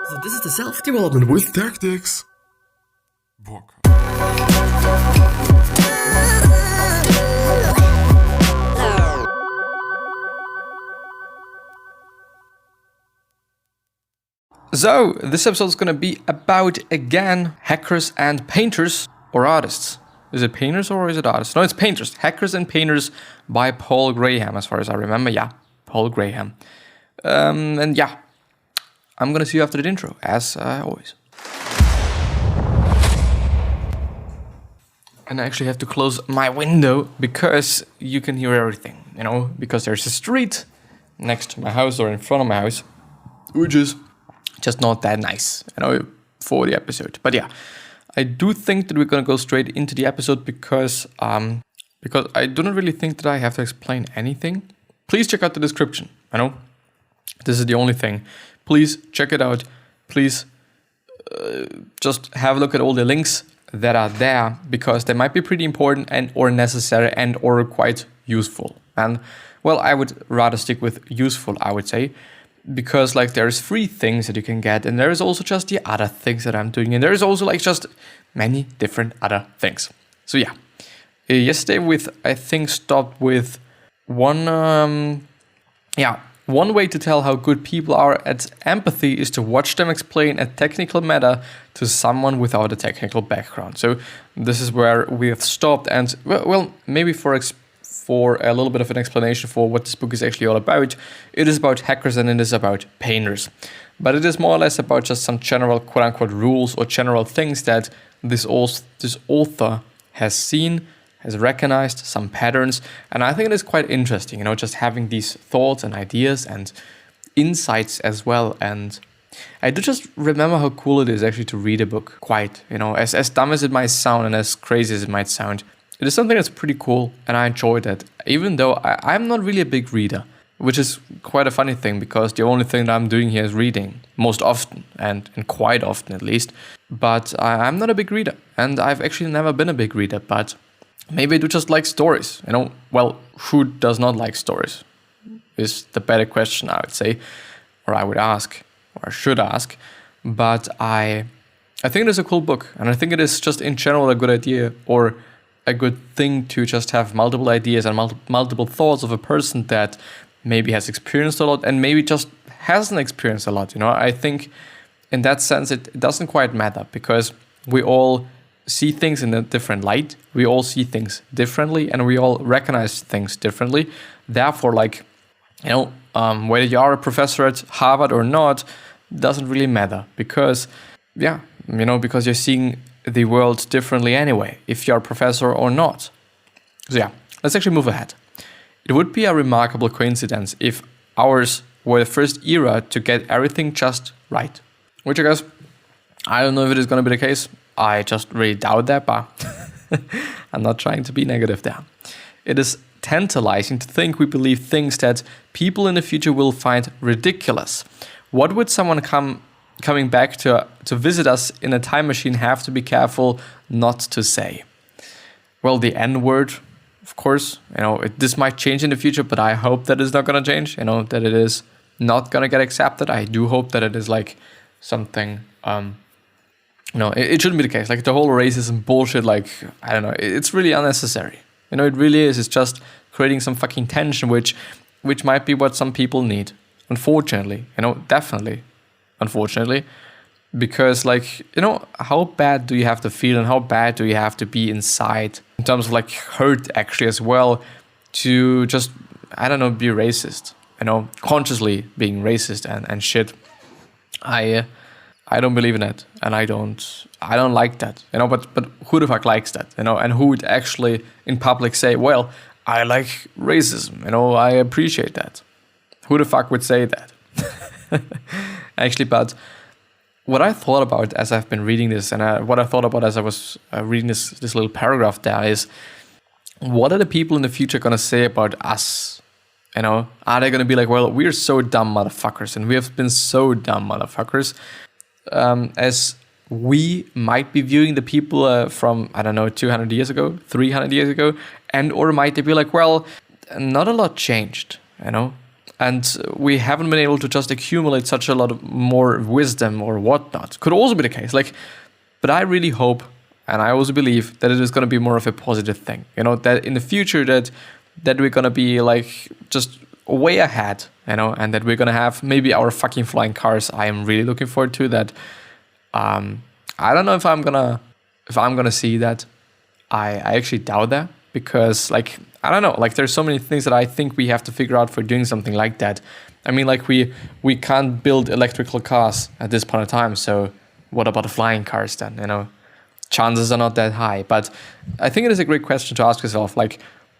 So this is the self-development with tactics. Book. So, this episode is going to be about, again, hackers and painters or artists. Is it painters or is it artists? No, it's painters. Hackers and Painters by Paul Graham, as far as I remember. Yeah, Paul Graham. And yeah, I'm going to see you after the intro, as always. And I actually have to close my window because you can hear everything, because there's a street next to my house or in front of my house, which is just not that nice, for the episode. But yeah, I do think that we're gonna go straight into the episode because I do not really think that I have to explain anything. Please check out the description. This is the only thing. Please check it out. Please just have a look at all the links that are there because they might be pretty important and or necessary and or quite useful. And well, I would rather stick with useful, I would say. Because there's free things that you can get, and there is also just the other things that I'm doing, and there is also just many different other things. So yeah, yesterday I think stopped with one way to tell how good people are at empathy is to watch them explain a technical matter to someone without a technical background. So this is where we have stopped, and well maybe for a little bit of an explanation for what this book is actually all about. It is about hackers and it is about painters. But it is more or less about just some general quote-unquote rules or general things that this author has seen, has recognized, some patterns. And I think it is quite interesting, just having these thoughts and ideas and insights as well. And I do just remember how cool it is actually to read a book quite, as dumb as it might sound and as crazy as it might sound. It is something that's pretty cool, and I enjoy that, even though I'm not really a big reader, which is quite a funny thing, because the only thing that I'm doing here is reading, most often, and quite often at least, but I'm not a big reader, and I've actually never been a big reader, but maybe I do just like stories, well, who does not like stories, is the better question, I would say, or I would ask, or I should ask, but I think it is a cool book, and I think it is just in general a good idea, or a good thing to just have multiple ideas and multiple thoughts of a person that maybe has experienced a lot and maybe just hasn't experienced a lot. I think in that sense, it doesn't quite matter because we all see things in a different light. We all see things differently and we all recognize things differently. Therefore, whether you are a professor at Harvard or not, doesn't really matter because, because you're seeing the world differently anyway, if you're a professor or not. So yeah, let's actually move ahead. It would be a remarkable coincidence if ours were the first era to get everything just right. Which I guess, I don't know if it is going to be the case. I just really doubt that, but I'm not trying to be negative there. It is tantalizing to think we believe things that people in the future will find ridiculous. What would someone coming back to visit us in a time machine have to be careful not to say? Well, the N-word, of course, this might change in the future, but I hope that it's not going to change, that it is not going to get accepted. I do hope that it is something, it shouldn't be the case. The whole racism bullshit, I don't know, it's really unnecessary. It really is. It's just creating some fucking tension, which might be what some people need. Unfortunately, definitely. Unfortunately, because how bad do you have to feel and how bad do you have to be inside in terms of hurt actually as well to just, I don't know, be racist, consciously being racist and shit. I don't believe in it and I don't like that, but who the fuck likes that, and who would actually in public say, well, I like racism, I appreciate that. Who the fuck would say that? Actually, but what I thought about as I've been reading this and what I thought about as I was reading this little paragraph there is, what are the people in the future going to say about us? Are they going to be like, well, we're so dumb motherfuckers and we have been so dumb motherfuckers, as we might be viewing the people from, 200 years ago, 300 years ago, and or might they be like, well, not a lot changed, and we haven't been able to just accumulate such a lot of more wisdom or whatnot. Could also be the case. But I really hope, and I also believe that it is going to be more of a positive thing. That in the future that we're going to be just way ahead, and that we're going to have maybe our fucking flying cars. I am really looking forward to that. I don't know if I'm gonna see that. I actually doubt that, because I don't know, there's so many things that I think we have to figure out for doing something like that. I mean, we can't build electrical cars at this point in time, so what about the flying cars then? Chances are not that high. But I think it is a great question to ask yourself,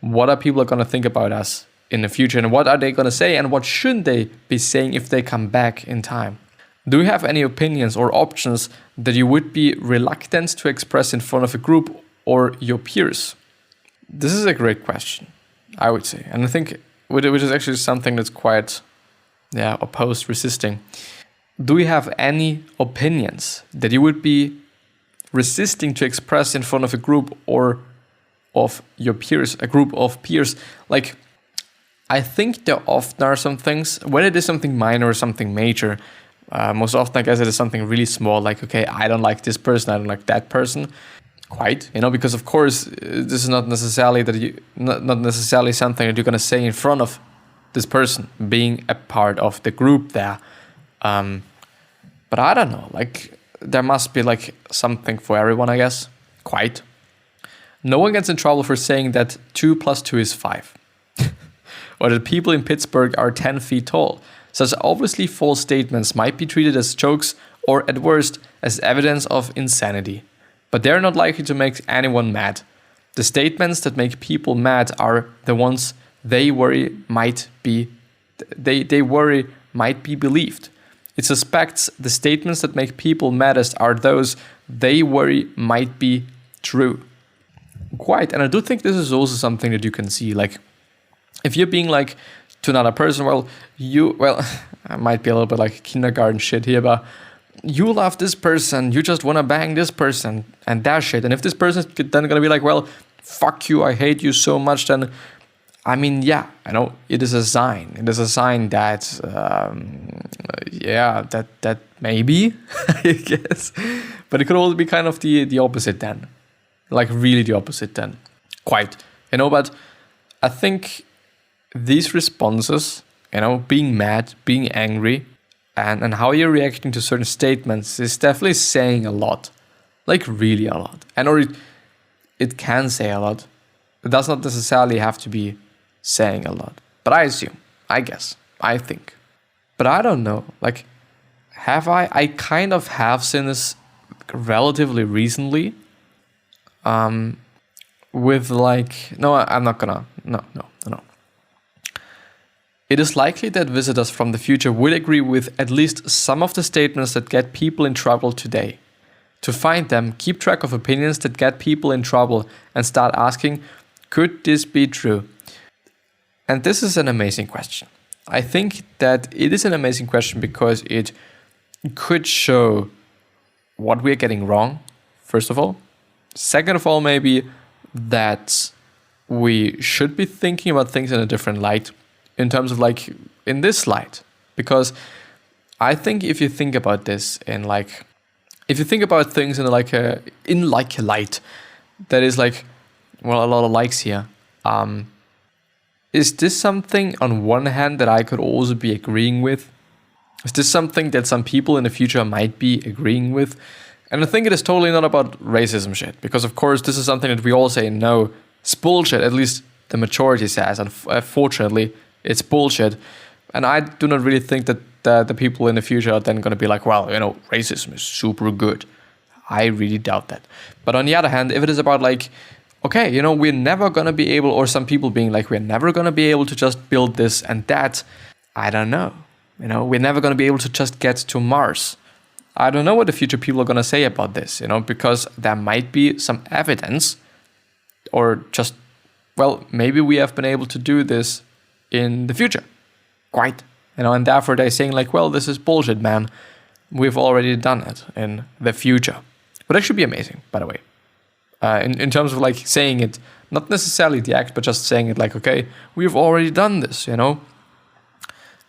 what are people going to think about us in the future, and what are they going to say, and what shouldn't they be saying if they come back in time? Do you have any opinions or options that you would be reluctant to express in front of a group or your peers? This is a great question, I would say. And I think, which is actually something that's quite, opposed, resisting. Do you have any opinions that you would be resisting to express in front of a group or of your peers, a group of peers? I think there often are some things, whether it is something minor or something major. Most often, I guess it is something really small, okay, I don't like this person, I don't like that person. Quite, because of course, this is not necessarily not necessarily something that you're gonna say in front of this person, being a part of the group there. But I don't know, there must be something for everyone, I guess. Quite. No one gets in trouble for saying that 2 + 2 is 5. Or that people in Pittsburgh are 10 feet tall. Such obviously false statements might be treated as jokes or, at worst, as evidence of insanity. But they're not likely to make anyone mad. The statements that make people mad are the ones they worry might be believed. It suspects the statements that make people maddest are those they worry might be true. Quite, and I do think this is also something that you can see, if you're being to another person, I might be a little bit kindergarten shit here, but you love this person, you just want to bang this person and that shit. And if this person is then going to be fuck you, I hate you so much, then, I mean, yeah, it is a sign. It is a sign that, that maybe, I guess. But it could also be kind of the opposite then. Really the opposite then. Quite. But I think these responses, being mad, being angry, and how you're reacting to certain statements is definitely saying a lot. Really a lot. Or it can say a lot. It does not necessarily have to be saying a lot. But I assume, I guess, I think. But I don't know. Have I? I kind of have seen this relatively recently. With no, I'm not gonna. No. It is likely that visitors from the future will agree with at least some of the statements that get people in trouble today. To find them, keep track of opinions that get people in trouble and start asking, could this be true? And this is an amazing question. I think that it is an amazing question because it could show what we're getting wrong, first of all. Second of all, maybe that we should be thinking about things in a different light, in terms of in this light. Because I think if you think about this in if you think about things in a light that is a lot of likes here. Is this something on one hand that I could also be agreeing with? Is this something that some people in the future might be agreeing with? And I think it is totally not about racism shit, because of course this is something that we all say no, it's bullshit, at least the majority says, and fortunately it's bullshit. And I do not really think that the people in the future are then going to be racism is super good. I really doubt that. But on the other hand, if it is about okay, we're never going to be able, or some people being we're never going to be able to just build this and that, I don't know. We're never going to be able to just get to Mars. I don't know what the future people are going to say about this, because there might be some evidence, or just, maybe we have been able to do this in the future. Quite. And therefore they're saying this is bullshit, man. We've already done it in the future. But that should be amazing, by the way. In terms of saying it, not necessarily the act, but just saying it okay, we've already done this,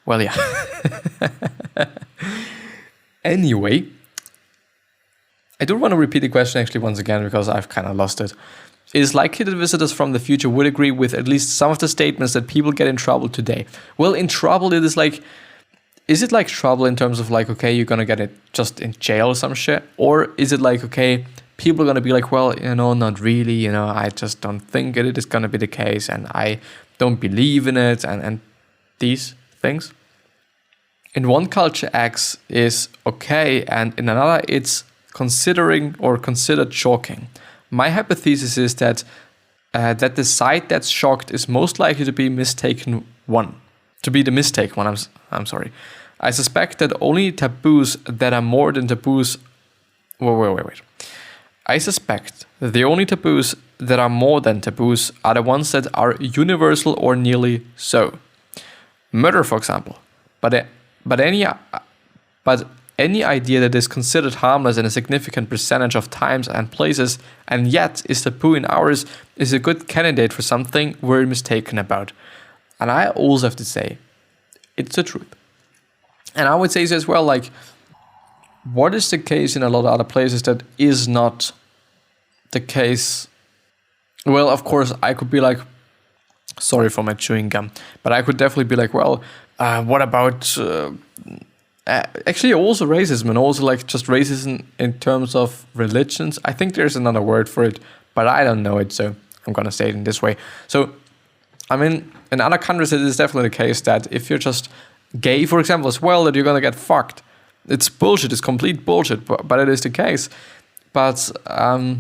Well, yeah. Anyway, I do want to repeat the question actually once again because I've kind of lost it. It is likely that visitors from the future would agree with at least some of the statements that people get in trouble today. Well, in trouble, it is like, is it like trouble in terms of like, okay, you're going to get it just in jail or some shit? Or is it like, okay, people are going to be like, well, not really, I just don't think it is going to be the case and I don't believe in it and these things. In one culture, X is okay and in another, it's considered shocking. My hypothesis is that the side that's shocked is most likely to be the mistake one. I'm sorry. I suspect that only taboos that are more than taboos. Wait. I suspect that the only taboos that are more than taboos are the ones that are universal or nearly so. Murder, for example. But any idea that is considered harmless in a significant percentage of times and places and yet is taboo in ours is a good candidate for something we're mistaken about. And I also have to say, it's the truth. And I would say as well, like, what is the case in a lot of other places that is not the case? Well, of course, I could be like, sorry for my chewing gum, but I could definitely be like, well, what about... actually also racism and also like just racism in terms of religions. I think there's another word for it, but I don't know it, so I'm gonna say it in this way. So, I mean, in other countries it is definitely the case that if you're just gay, for example, as well, that you're gonna get fucked. It's bullshit, it's complete bullshit, but it is the case. But a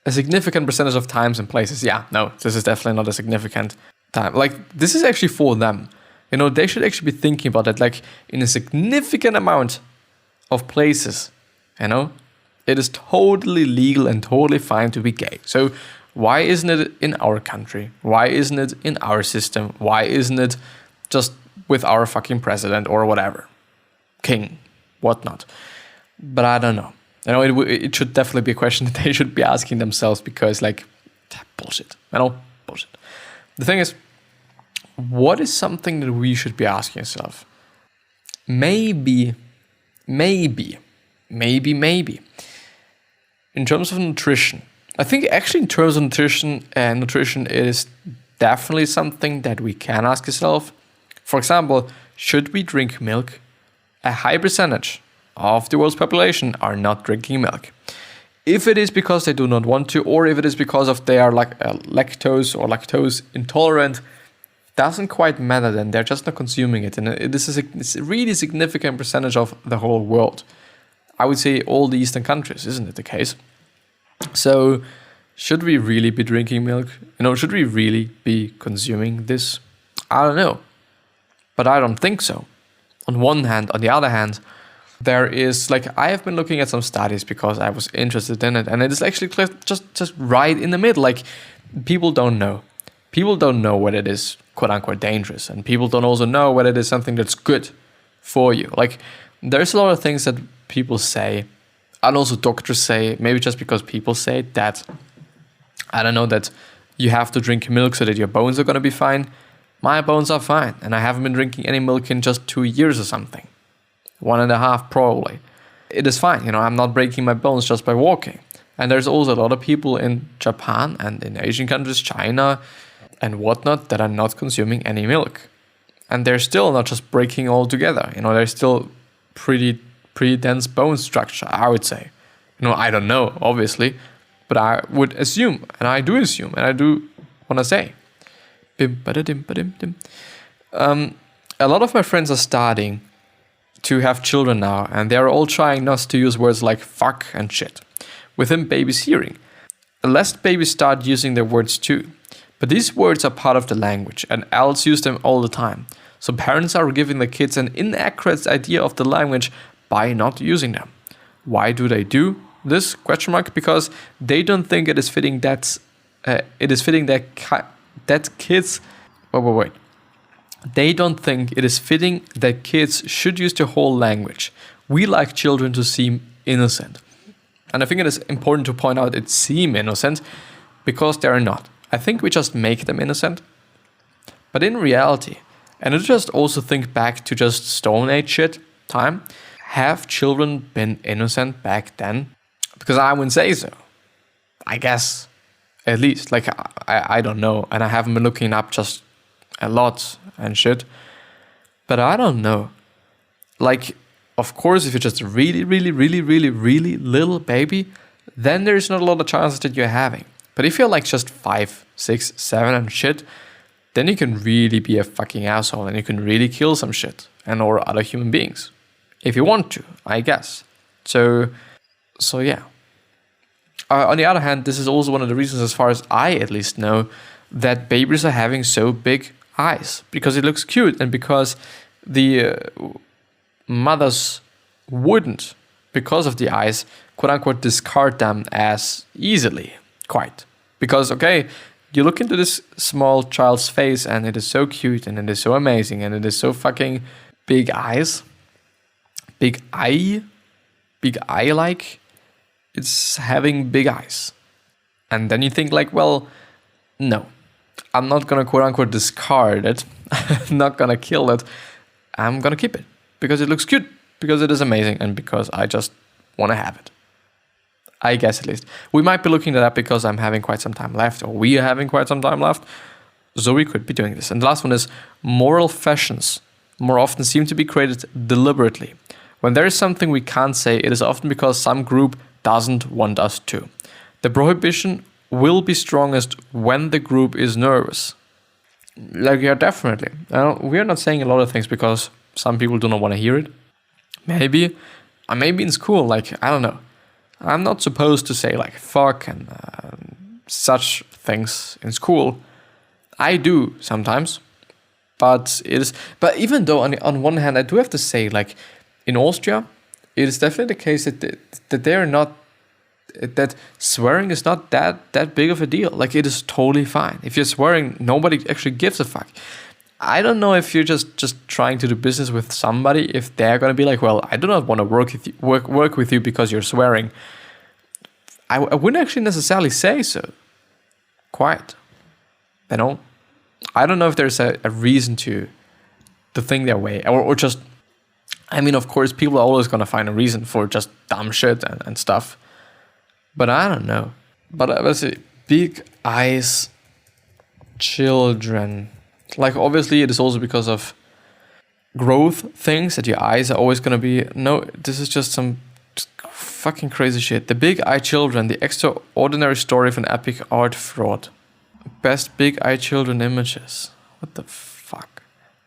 significant percentage of times and places, this is definitely not a significant time. Like, this is actually for them. They should actually be thinking about that, like, in a significant amount of places, it is totally legal and totally fine to be gay. So why isn't it in our country? Why isn't it in our system? Why isn't it just with our fucking president or whatever? King, whatnot. But I don't know. It should definitely be a question that they should be asking themselves because, like, bullshit. Bullshit. The thing is, what is something that we should be asking ourselves? Maybe. In terms of nutrition, I think actually in terms of nutrition, it is definitely something that we can ask ourselves. For example, should we drink milk? A high percentage of the world's population are not drinking milk. If it is because they do not want to, or if it is because of they are like lactose intolerant, doesn't quite matter then. They're just not consuming it. And it's a really significant percentage of the whole world. I would say all the Eastern countries, isn't it the case? So should we really be drinking milk? Should we really be consuming this? I don't know. But I don't think so. On one hand, on the other hand, there is, like, I have been looking at some studies because I was interested in it. And it is actually just right in the middle. Like, people don't know. People don't know what it is, quote unquote, dangerous. And people don't also know whether it is something that's good for you. Like, there's a lot of things that people say, and also doctors say, maybe just because people say that, I don't know, that you have to drink milk so that your bones are going to be fine. My bones are fine. And I haven't been drinking any milk in just 2 years or something. 1.5 probably. It is fine. I'm not breaking my bones just by walking. And there's also a lot of people in Japan and in Asian countries, China, and whatnot, that are not consuming any milk. And they're still not just breaking all together. They're still pretty dense bone structure, I would say. I don't know, obviously, but I would assume, and I do assume, and I do want to say. A lot of my friends are starting to have children now, and they're all trying not to use words like fuck and shit within babies' hearing. Lest babies start using their words too. But these words are part of the language, and adults use them all the time. So parents are giving the kids an inaccurate idea of the language by not using them. Why do they do this? ? Because they don't think it is fitting that kids. Wait. They don't think it is fitting that kids should use the whole language. We like children to seem innocent. And I think it is important to point out it seem innocent because they are not. I think we just make them innocent. But in reality, And I just also think back to just Stone Age shit time. Have children been innocent back then? Because I wouldn't say so. I guess, at least. Like, I don't know. And I haven't been looking up just a lot and shit. But I don't know. Like, of course, if you're just a really, really, really, really, really little baby, then there's not a lot of chances that you're having. But if you're like just 5, 6, 7 and shit, then you can really be a fucking asshole and you can really kill some shit and or other human beings. If you want to, I guess. So yeah. On the other hand, this is also one of the reasons, as far as I at least know, that babies are having so big eyes. Because it looks cute and because the mothers wouldn't, because of the eyes, quote unquote, discard them as easily, quite. Because, okay, you look into this small child's face and it is so cute and it is so amazing and it is so fucking big eyes. Big eye like. It's having big eyes. And then you think like, well, no, I'm not gonna quote unquote discard it. I'm not gonna kill it. I'm gonna keep it because it looks cute, because it is amazing, and because I just wanna have it. I guess at least. We might be looking that up because I'm having quite some time left, or we are having quite some time left. So we could be doing this. And the last one is moral fashions more often seem to be created deliberately. When there is something we can't say, it is often because some group doesn't want us to. The prohibition will be strongest when the group is nervous. Like, yeah, definitely. We are not saying a lot of things because some people do not want to hear it. Maybe in school, like, I don't know. I'm not supposed to say like fuck and such things in school. I do sometimes, but even though on one hand I do have to say, like, in Austria, it is definitely the case that they are not, that swearing is not that big of a deal. Like, it is totally fine. If you're swearing, nobody actually gives a fuck. I don't know if you're just trying to do business with somebody, if they're gonna be like, well, I do not want to work with you because you're swearing. I wouldn't actually necessarily say so. Quite. You know? I don't know if there's a reason to think that way. Or just, I mean, of course, people are always gonna find a reason for just dumb shit and stuff. But I don't know. But let's see. Big eyes, children. Like, obviously, it is also because of growth things that your eyes are always going to be... No, this is just some fucking crazy shit. The Big Eye Children, the extraordinary story of an epic art fraud. Best Big Eye Children images. What the fuck?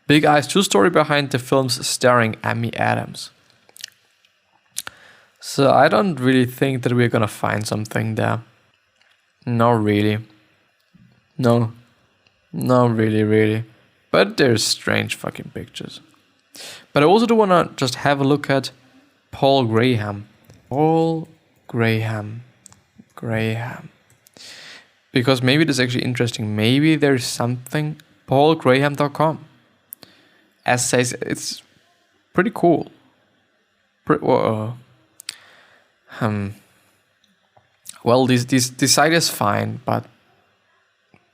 Big Eye's true story behind the films starring Amy Adams. So I don't really think that we're going to find something there. Not really. No. Not really. But there's strange fucking pictures. But I also do want to just have a look at Paul Graham. Because maybe this is actually interesting. Maybe there's something. PaulGraham.com. Essays. It's pretty cool. Well, this site is fine, but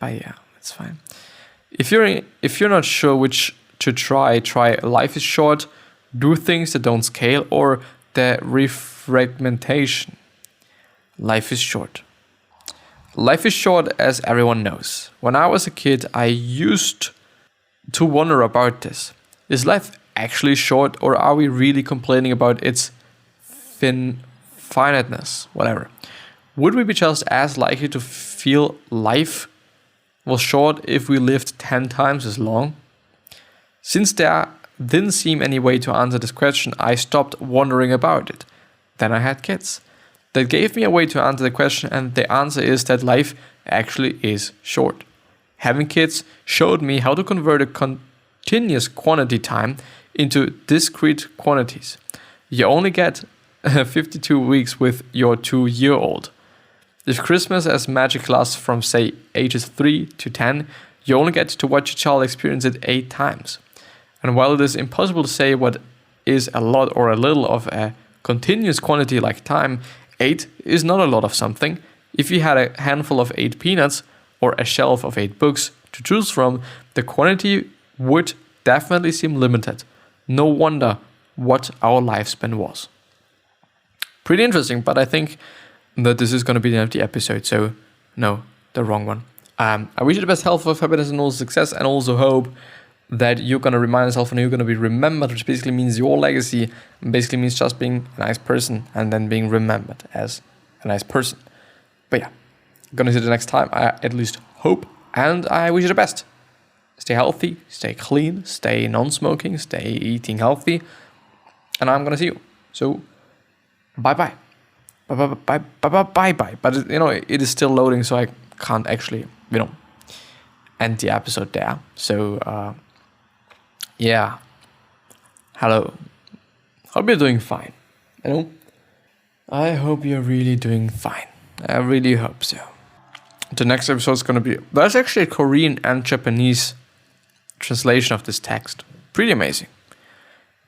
yeah, it's fine. If you're not sure which to try Life is Short, Do Things That Don't Scale, or the Refragmentation. Life is short. Life is short, as everyone knows. When I was a kid, I used to wonder about this. Is life actually short, or are we really complaining about its finiteness? Whatever. Would we be just as likely to feel life was short if we lived 10 times as long? Since there didn't seem any way to answer this question, I stopped wondering about it. Then I had kids. That gave me a way to answer the question, and the answer is that life actually is short. Having kids showed me how to convert a continuous quantity time into discrete quantities. You only get 52 weeks with your 2-year-old. If Christmas as magic lasts from, say, ages 3 to 10, you only get to watch your child experience it 8 times. And while it is impossible to say what is a lot or a little of a continuous quantity like time, 8 is not a lot of something. If you had a handful of 8 peanuts or a shelf of 8 books to choose from, the quantity would definitely seem limited. No wonder what our lifespan was. Pretty interesting, but I think that this is going to be the end of the episode, so no, the wrong one. I wish you the best health, happiness, and all success, and also hope that you're going to remind yourself and you're going to be remembered, which basically means your legacy, and basically means just being a nice person and then being remembered as a nice person. But yeah, gonna see you the next time, I at least hope, and I wish you the best. Stay healthy, stay clean, stay non-smoking, stay eating healthy, and I'm gonna see you. So, bye-bye. Bye-bye. But, it is still loading, so I can't actually, end the episode there. So, yeah. Hello. Hope you're doing fine. I hope you're really doing fine. I really hope so. The next episode is going to be... There's actually a Korean and Japanese translation of this text. Pretty amazing.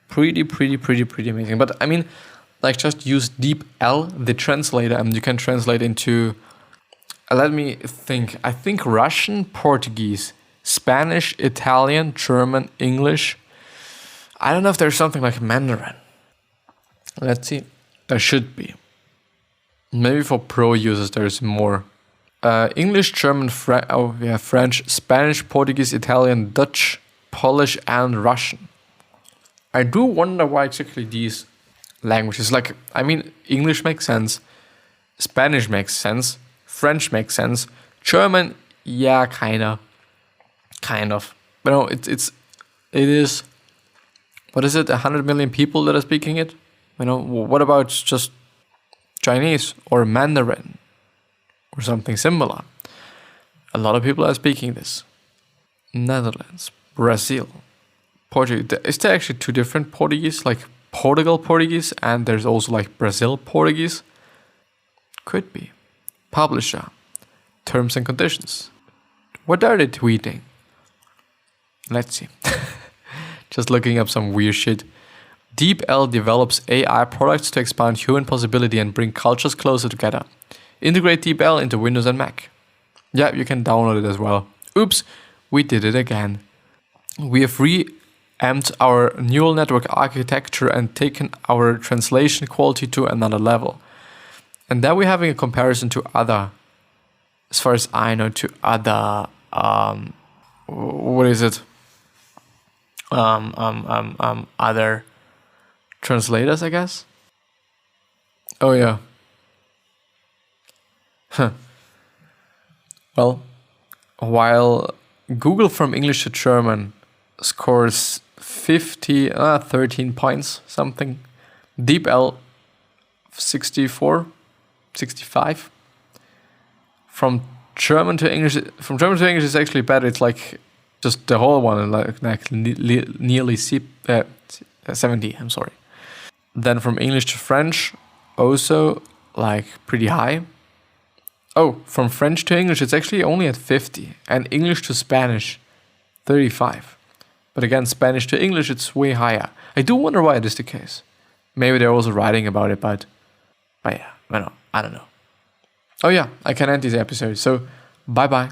Pretty amazing. But, just use DeepL, the translator, and you can translate into... let me think. I think Russian, Portuguese, Spanish, Italian, German, English. I don't know if there's something like Mandarin. Let's see. There should be. Maybe for pro users there's more. English, German, French, Spanish, Portuguese, Italian, Dutch, Polish, and Russian. I do wonder why exactly these languages. English makes sense. Spanish makes sense. French makes sense. German, yeah, kind of. But it is. What is it? 100 million people that are speaking it. What about just Chinese or Mandarin or something similar? A lot of people are speaking this. Netherlands, Brazil, Portuguese. Is there actually two different Portuguese, like Portugal Portuguese, and there's also like Brazil Portuguese? Could be. Publisher, terms and conditions. What are they tweeting? Let's see. Just looking up some weird shit. DeepL develops AI products to expand human possibility and bring cultures closer together. Integrate DeepL into Windows and Mac. Yeah, you can download it as well. Oops, we did it again. We have reamped our neural network architecture and taken our translation quality to another level. And then we're having a comparison to other, as far as I know, to other, other translators, I guess. Oh yeah. Well, while Google from English to German scores 13 points, something. DeepL 64, 65. From German to English is actually better. It's like just the whole one, like nearly 70. I'm sorry. Then from English to French, also like pretty high. Oh, from French to English, it's actually only at 50, and English to Spanish, 35. But again, Spanish to English, it's way higher. I do wonder why it is the case. Maybe they're also writing about it, but yeah, I don't know. Oh yeah, I can end this episode. So, bye-bye.